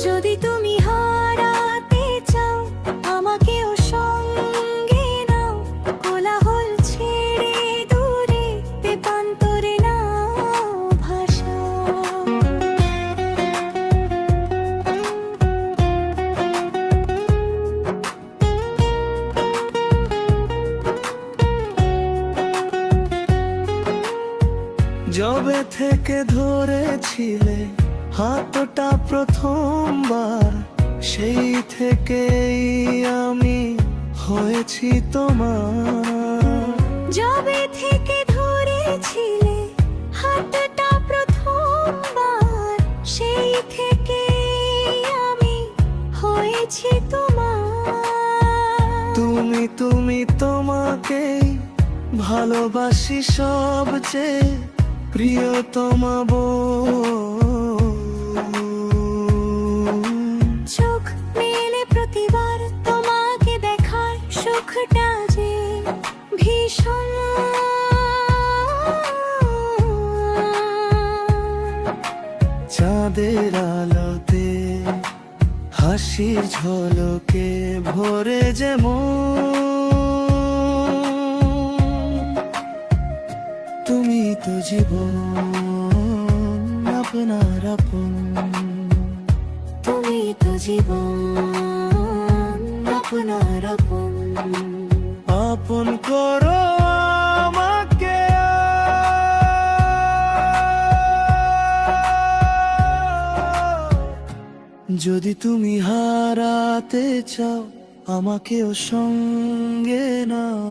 যদি তুমি হারাতে চাও আমাকেও সঙ্গে নাও, কোলাহল ছেড়ে দূরে তেপান্তরে নাও ভাষা। যবে থেকে ধরেছিলে হাতটা প্রথমবার, সেই থেকেই আমি হয়েছি তোমার। যবে থেকে ধরেছিলে হাতটা প্রথমবার, সেই থেকে আমি হয়েছি তোমার। তুমি তুমি তোমাকেই ভালোবাসি সবচেয়ে প্রিয়তমা চোখ মেলে প্রতিবার তোমাকে দেখার সুখটা যে ভীষণ। চাঁদের আলোতে হাসির ঝলকে ভরে যে তুমি তো জীবন আপনার আপন। তুমি তো জীবন আপনার আপন। আপন করো আমাকে, যদি তুমি হারাতে চাও আমাকেও সঙ্গে নাও।